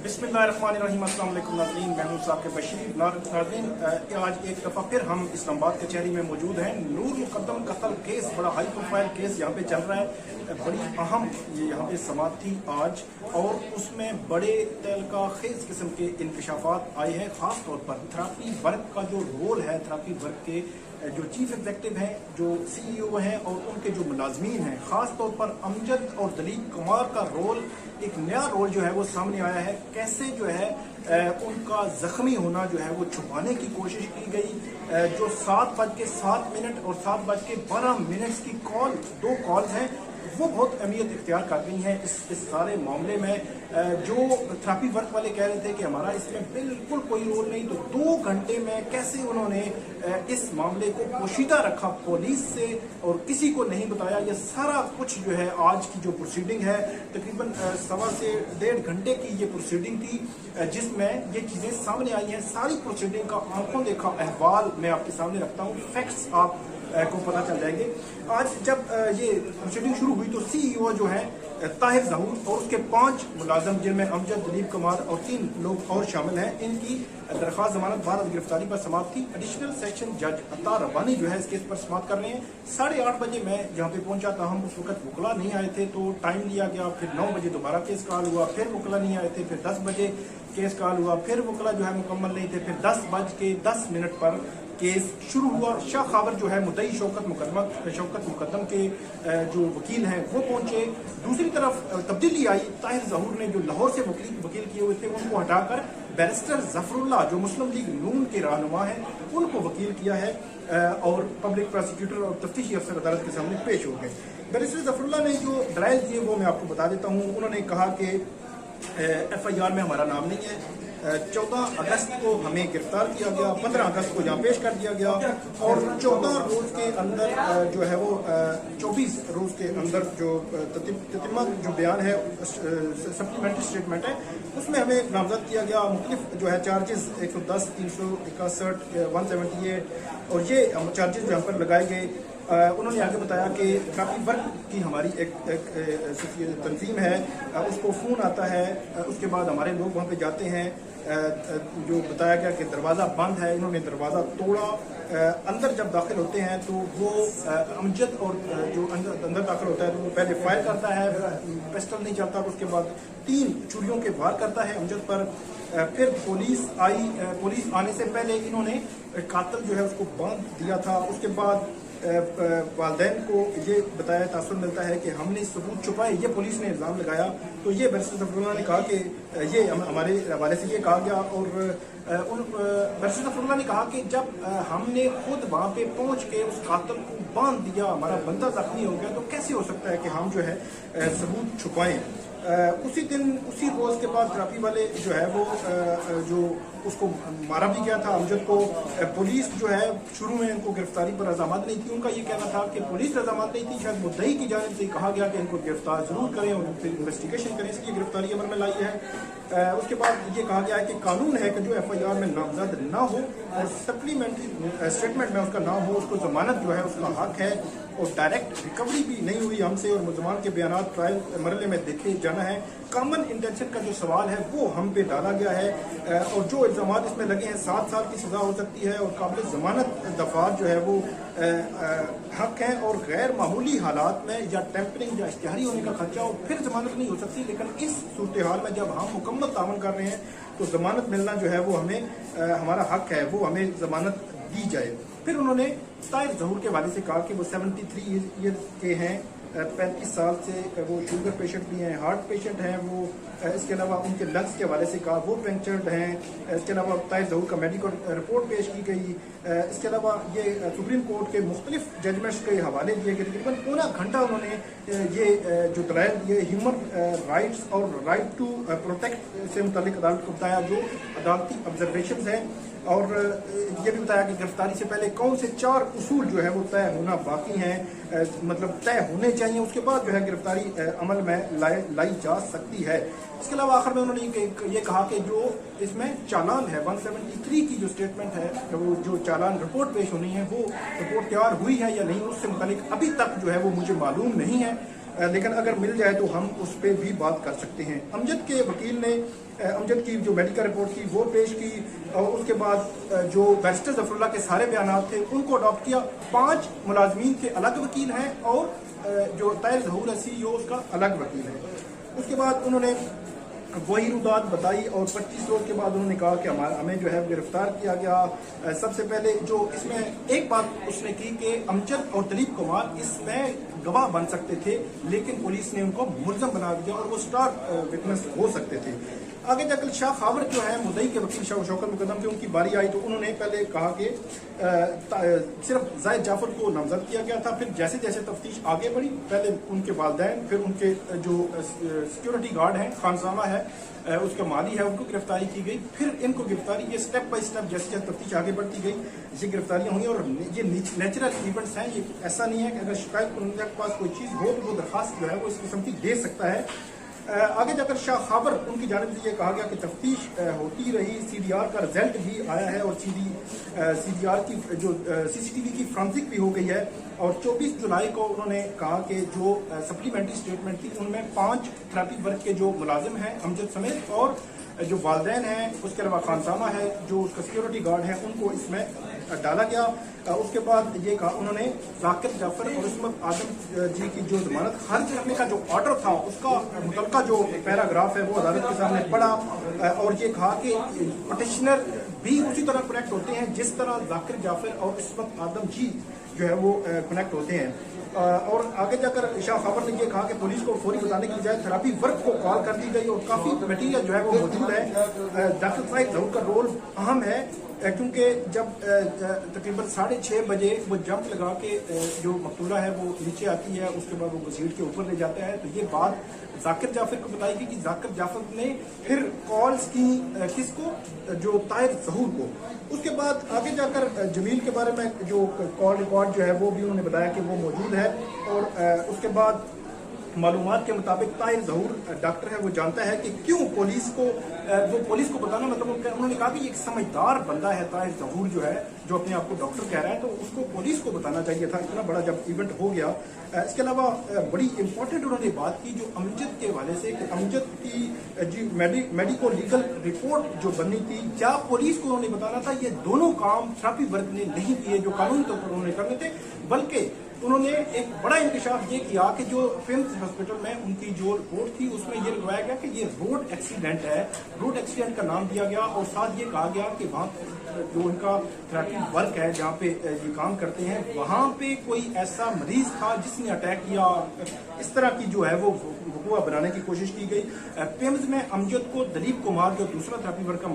बिस्मिल्लाहिर्रहमानिर्रहीम। अस्सलाम वालेकुम नाज़रीन, मैं हूं साकिब बशीर। नाज़रीन, आज एक दफ़ा फिर हम इस्लामाबाद कचहरी में मौजूद हैं। नूर मुकद्दम कत्ल केस, बड़ा हाई प्रोफाइल केस यहाँ पे चल रहा है। बड़ी अहम ये यहाँ पे समाअत थी आज, और उसमें बड़े तहलकाखेज किस्म के इंकशाफात आए हैं। ख़ास तौर पर थेरेपी वर्क का जो रोल है, थेरेपी वर्क के जो चीफ एग्जीक्यूटिव हैं, जो CEO हैं, और उनके जो मुलाजमीन हैं, ख़ास तौर पर अमजद और दलीप कुमार का रोल, एक नया रोल जो है वो सामने आया है। कैसे जो है उनका जख्मी होना जो है वो छुपाने की कोशिश की गई। जो 7:07 और 7:12 की कॉल, 2 कॉल्स हैं, वो बहुत अहमियत इख्तियार कर रही हैं इस सारे मामले में। जो थेरेपी वर्क वाले कह रहे थे कि हमारा इसमें बिल्कुल कोई रोल नहीं, तो 2 घंटे में कैसे उन्होंने इस मामले को पोशीदा रखा पुलिस से और किसी को नहीं बताया। ये सारा कुछ जो है आज की जो प्रोसीडिंग है, तकरीबन 1.25 से 1.5 घंटे की ये प्रोसीडिंग थी, जिसमें ये चीज़ें सामने आई हैं। सारी प्रोसीडिंग का आंखों देखा अहवाल मैं आपके सामने रखता हूँ, फैक्ट्स आप को पता चल जाएंगे। आज जब ये प्रोसीडिंग शुरू हुई तो CEO जो है ताहिर ज़हूर और उसके 5 मुलाजम, जिनमें अमजद, दलीप कुमार और 3 लोग और शामिल हैं, इनकी दरख्वास्त जमानत बाद गिरफ्तारी पर समाप्त की। एडिशनल सेक्शन जज अता रब्बानी जो है इस केस पर समाप्त कर रहे हैं। 8:30 बजे मैं यहाँ पे पहुंचा था, हम उस वक्त वकला नहीं आए थे तो टाइम लिया गया। फिर 9 बजे दोबारा केस कॉल हुआ, फिर वकला नहीं आए थे। फिर 10 बजे केस कॉल हुआ, फिर वकला जो है मुकम्मल नहीं थे। फिर 10:10 पर केस शुरू हुआ। शाह खाबर जो है मुद्दई शौकत मुकद्दम के जो वकील हैं वो पहुंचे। दूसरी तरफ तब्दीली आई, ताहिर ज़हूर ने जो लाहौर से वकील किए हुए थे उनको हटाकर बैरिस्टर जफरुल्लाह जो मुस्लिम लीग नून के रहनुमा हैं उनको वकील किया है, और पब्लिक प्रोसिक्यूटर और तफ्तीशी अफसर अदालत के सामने पेश हो गए। बैरिस्टर जफरुल्लाह ने जो दलाइल दिए वो मैं आपको बता देता हूँ। उन्होंने कहा कि FIR में हमारा नाम नहीं है। 14 अगस्त को हमें गिरफ्तार किया गया, 15 अगस्त को यहाँ पेश कर दिया गया, और 14 रोज के अंदर जो है वो 24 रोज के अंदर जो ततिमा जो बयान है, सप्लीमेंट्री स्टेटमेंट है, उसमें हमें नामजद किया गया। मुख्तलिफ जो है चार्जेस 110, 361, 178 और ये चार्जेस यहाँ पर लगाए गए। उन्होंने आगे बताया कि थेरेपी वर्क की हमारी एक तंजीम है, उसको फ़ोन आता है, उसके बाद हमारे लोग वहाँ पे जाते हैं। जो बताया गया कि दरवाज़ा बंद है, इन्होंने दरवाज़ा तोड़ा। अंदर जब दाखिल होते हैं तो वो अमजद और जो अंदर दाखिल होता है तो वो पहले फायर करता है, पिस्टल नहीं चलता, तो उसके बाद 3 छुरियों के वार करता है अमजद पर। फिर पुलिस आई, पुलिस आने से पहले इन्होंने कातिल जो है उसको बांध दिया था। उसके बाद वालिदैन को ये बताया, तासुर मिलता है कि हमने सबूत छुपाए, ये पुलिस ने इल्ज़ाम लगाया। तो ये बैरिस्टर जफरुल्लाह ने कहा कि ये हमारे हवाले से ये कहा गया, और बैरिस्टर जफरुल्लाह ने कहा कि जब हमने खुद वहाँ पे पहुँच के उस कातिल को बांध दिया, हमारा बंदा जख्मी हो गया, तो कैसे हो सकता है कि हम जो है सबूत छुपाएं। उसी दिन, उसी रोज़ के बाद थेरेपी वाले जो है वो जो उसको मारा भी गया था अमजद को। पुलिस जो है शुरू में इनको गिरफ्तारी पर रजामंद नहीं थी। उनका ये कहना था कि पुलिस रजामंद नहीं थी, शायद मुद्दई की जानिब से कहा गया कि इनको गिरफ्तार जरूर करें और फिर इन्वेस्टिगेशन करें, इसलिए गिरफ्तारी अमल में लाई है। उसके बाद ये कहा गया है कि कानून है कि जो FIR में नामजद ना हो और सप्लीमेंट्री स्टेटमेंट में उसका नाम हो, उसको जमानत जो है उसका हक है, और डायरेक्ट रिकवरी भी नहीं हुई हमसे, और मुलजमान के बयान ट्रायल मरहले में देखे जाना है। कॉमन इंटेंशन का जो सवाल है वो हम पे डाला गया है, और जो इल्ज़ाम इसमें लगे हैं 7 साल की सज़ा हो सकती है, और काबिल ज़मानत दफात जो है वो हक हैं, और गैर मामूली हालात में या टेम्परिंग या इश्तिहारी होने का खर्चा हो फिर जमानत नहीं हो सकती। लेकिन इस सूरत हाल में जब हम मुकम्मल तावन कर रहे हैं तो जमानत मिलना जो है वो हमें हमारा हक है, वो हमें जमानत दी जाए। फिर उन्होंने ताहिर ज़हूर के वाले से कहा कि वो 73 ईयर के हैं, 35 साल से वो शुगर पेशेंट भी हैं, हार्ट पेशेंट हैं वो। इसके अलावा उनके लंग्स के हवाले से कहा वो पंक्चर्ड हैं। इसके अलावा ताहिर ज़हूर का मेडिकल रिपोर्ट पेश की गई। इसके अलावा ये सुप्रीम कोर्ट के मुख्तलिफ जजमेंट्स के हवाले दिए गए। तकरीबन पौना घंटा उन्होंने ये जो दलाइल दिए ह्यूमन राइट्स और राइट टू प्रोटेक्ट से मुतालिक अदालत को बताया, जो अदालती ऑब्जर्वेशन हैं, और ये भी बताया कि गिरफ्तारी से पहले कौन से 4 उसूल जो है वो तय होना बाकी हैं, मतलब तय होने चाहिए, उसके बाद जो है गिरफ्तारी अमल में लाई जा सकती है। इसके अलावा आखिर में उन्होंने ये कहा कि जो इसमें चालान है 173 की जो स्टेटमेंट है, वो जो चालान रिपोर्ट पेश होनी है, वो रिपोर्ट तैयार हुई है या नहीं, उससे मुतालिक अभी तक जो है वो मुझे मालूम नहीं है। लेकिन अगर मिल जाए तो हम उस पर भी बात कर सकते हैं। अमजद के वकील ने अमजद की जो मेडिकल रिपोर्ट थी वो पेश की, और उसके बाद जो बैरिस्टर ज़फ़रुल्लाह के सारे बयान थे उनको अडॉप्ट किया। 5 मुलाजमीन के अलग वकील हैं और जो ताहिर ज़हूर है CEO उसका अलग वकील है। उसके बाद उन्होंने वही रुदात बताई और 25 रोज के बाद उन्होंने कहा कि हमें जो है गिरफ्तार किया गया। सबसे पहले जो इसमें एक बात उसने की कि अमजद और दलीप कुमार इसमें गवाह बन सकते थे, लेकिन पुलिस ने उनको मुलज़म बना दिया और वो स्टार विटनेस हो सकते थे। आगे जाकर शाह खावर जो है मुद्दई के वकील शौकत मुकदम के उनकी बारी आई तो उन्होंने पहले कहा कि सिर्फ जाहिद जाफर को नामजद किया गया था। फिर जैसे जैसे तफ्तीश आगे बढ़ी, पहले उनके वालिदैन, फिर उनके जो सिक्योरिटी गार्ड हैं, खानसामा है, उसका माली है, उनको गिरफ्तारी की गई। फिर इनको गिरफ्तारी, ये स्टेप बाय स्टेप जैसे जैसे तफ्तीश आगे बढ़ती गई ये गिरफ्तारियां हुई। और ये नेचुरल इवेंट्स हैं, ये ऐसा नहीं है कि अगर शिकायत करने के पास कोई चीज़ हो तो वो दरखास्त जो है वो इस किस्म की दे सकता है। आगे जाकर शाह खाबर उनकी जानिब से ये कहा गया कि तफ्तीश होती रही, CDR का रिजल्ट भी आया है और CDR की जो CCTV की फ्रांसिक भी हो गई है। और 24 जुलाई को उन्होंने कहा कि जो सप्लीमेंट्री स्टेटमेंट थी उनमें 5 थेरेपी वर्क के जो मुलाजिम हैं अमजद समेत और जो वालिदैन हैं, उसके अलावा खानसामा है जो उसका सिक्योरिटी गार्ड है, उनको इसमें डाला गया। उसके बाद ये कहा उन्होंने जाकिर जाफर और इस्मत आजम जी की जो जमानत खारिज करने का जो ऑर्डर था उसका मुतल्लिका जो पैराग्राफ है वो अदालत के सामने पढ़ा और ये कहा कि पटिशनर भी उसी तरह कनेक्ट होते हैं जिस तरह जाकिर जाफर और इस्मत आजम जी जो है वो कनेक्ट होते हैं। और आगे जाकर शाह खाबर ने ये कहा कि पुलिस को फौरी बताने की बजाय थेरेपी वर्क को कॉल कर दी गई और काफ़ी मटीरियल जो है वो मौजूद है। डॉक्टर साहिब ज़हूर का रोल अहम है क्योंकि जब तकरीबन 6:30 बजे वो जंप लगा के जो मकतूला है वो नीचे आती है, उसके बाद वो घसीट के ऊपर ले जाता है। तो ये बात जाकिर जाफर को बताई गई कि जाकिर जाफर ने फिर कॉल्स की किसको, जो ताहिर ज़हूर को। उसके बाद आगे जाकर जमील के बारे में जो कॉल रिकॉर्ड जो है वो भी उन्होंने बताया कि वो मौजूद है। और उसके बाद मालूमात के मुताबिक ताहिर ज़हूर डॉक्टर है, वो जानता है कि क्यों पुलिस को बताना, मतलब उन्होंने कहा कि एक समझदार बंदा है ताहिर ज़हूर जो है, जो अपने आप को डॉक्टर कह रहा है, तो उसको पुलिस को बताना चाहिए था, इतना बड़ा जब इवेंट हो गया। इसके अलावा बड़ी इंपॉर्टेंट उन्होंने बात की जो अमजद के हवाले से कि अमजद की जी मेडिको लीगल रिपोर्ट जो बननी थी, क्या पुलिस को उन्होंने बताना था। ये दोनों काम थेरेपी वर्क ने नहीं किए जो कानूनी तौर पर उन्होंने करने थे, बल्कि उन्होंने एक बड़ा इंकशाफ ये किया कि जो फिल्म हॉस्पिटल में उनकी जो रिपोर्ट थी उसमें ये लिखवाया गया कि ये रोड एक्सीडेंट है, रोड एक्सीडेंट का नाम दिया गया और साथ ये कहा गया कि वहाँ जो उनका थेरेपी वर्क है जहाँ पे ये काम करते हैं वहाँ पे कोई ऐसा मरीज था जिसने अटैक किया, इस तरह की जो है वो वकूआ बनाने की कोशिश की गई। पिम्स में अमजद को दलीप कुमार जो दूसरा थेरेपी वर्क का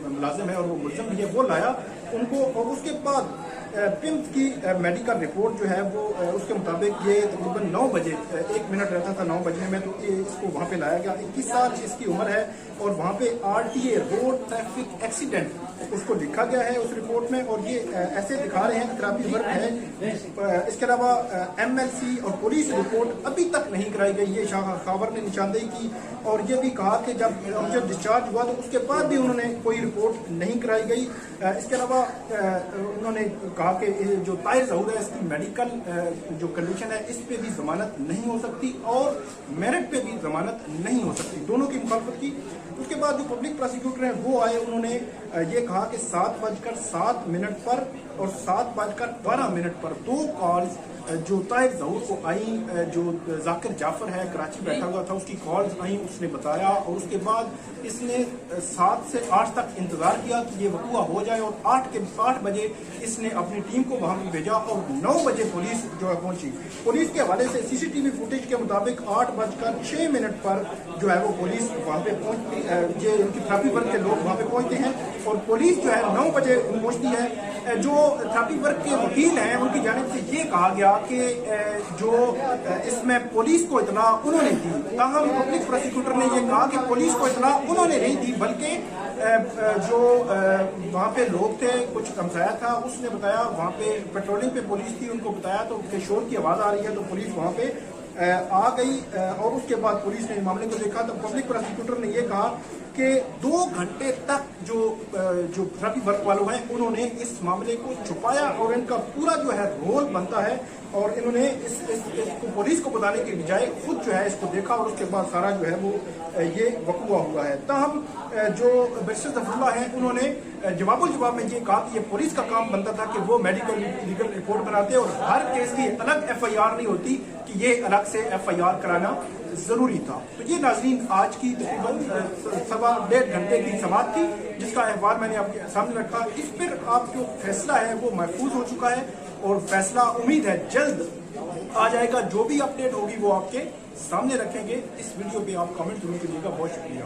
मुलाजिम है और वो मुलज़म भी है वो लाया उनको। और उसके बाद पिम्स की मेडिकल रिपोर्ट जो है वो उसके मुताबिक ये तकरीबन 9 बजे 1 मिनट रहता था 9 बजने में, तो इसको वहाँ पे लाया गया। 21 साल इसकी उम्र है और वहाँ पे RTA रोड ट्रैफिक एक्सीडेंट उसको लिखा गया है उस रिपोर्ट में और ये ऐसे दिखा रहे हैं थेरेपी वर्क है। इसके अलावा MLC और पुलिस रिपोर्ट अभी तक नहीं कराई गई, ये शाह खाबर ने निशानदेही की और ये भी कहा कि जब अमजद डिस्चार्ज हुआ तो उसके बाद भी उन्होंने कोई रिपोर्ट नहीं कराई गई। इसके अलावा उन्होंने कहा कि जो ताहिर ज़हूर है इसकी मेडिकल जो कंडीशन है इस पे भी जमानत नहीं हो सकती और मेरिट पे भी जमानत नहीं हो सकती, दोनों की मुखालफत की। उसके बाद जो पब्लिक प्रोसिक्यूटर हैं वो आए, उन्होंने ये कहा कि 7:07 पर और 7:12 पर 2 कॉल्स जो ताहिर ज़हूर को आई, जो जाकिर जाफर है कराची बैठा हुआ था उसकी कॉल्स आई, उसने बताया और उसके बाद इसने 7 से 8 तक इंतजार किया कि ये वकूआ हो जाए और 8 बजे इसने अपनी टीम को वहां पर भेजा और 9 बजे पुलिस जो है पहुंची। पुलिस के हवाले से CCTV फुटेज के मुताबिक 8:06 पर जो है वो पुलिस वहां पे पहुंचती, जो उनकी थेरेपी वर्क के लोग वहां पे पहुंचते हैं और पुलिस जो है 9 बजे पहुंचती है। जो थेरेपी वर्क के वकील हैं उनकी जानिब से ये कहा गया कि जो इसमें पुलिस को इतना उन्होंने दी, ताहम पब्लिक प्रोसिक्यूटर ने ये कहा कि पुलिस को इतना उन्होंने नहीं दी, बल्कि जो वहाँ पे लोग थे कुछ हमसाया था उसने बताया, वहाँ पे पेट्रोलिंग पे पुलिस थी, उनको बताया तो शोर की आवाज़ आ रही है तो पुलिस वहाँ पे आ गई और उसके बाद पुलिस ने मामले को देखा तो पब्लिक प्रोसिक्यूटर ने यह कहा कि 2 घंटे तक जो ट्रैफिक वर्क वालों हैं उन्होंने इस मामले को छुपाया और इनका पूरा जो है रोल बनता है और इन्होंने इसको पुलिस को बताने के बजाय खुद जो है इसको देखा और उसके बाद सारा जो है वो ये वकूआ हुआ है। ताहम जो बैरिस्टर जफरुल्लाह हैं उन्होंने जवाब में ये कहा कि ये पुलिस का काम बनता था कि वो मेडिकल लीगल रिपोर्ट बनाते और हर केस की अलग FIR नहीं होती कि ये अलग से FIR कराना जरूरी था। तो ये नाजरीन आज की तकरीबन 1.5 घंटे की समाअत थी जिसका अहवाल मैंने आपके सामने रखा। इस पर आप जो फैसला है वो महफूज हो चुका है और फैसला उम्मीद है जल्द आ जाएगा। जो भी अपडेट होगी वो आपके सामने रखेंगे। इस वीडियो पे आप कमेंट जरूर कीजिएगा। बहुत शुक्रिया।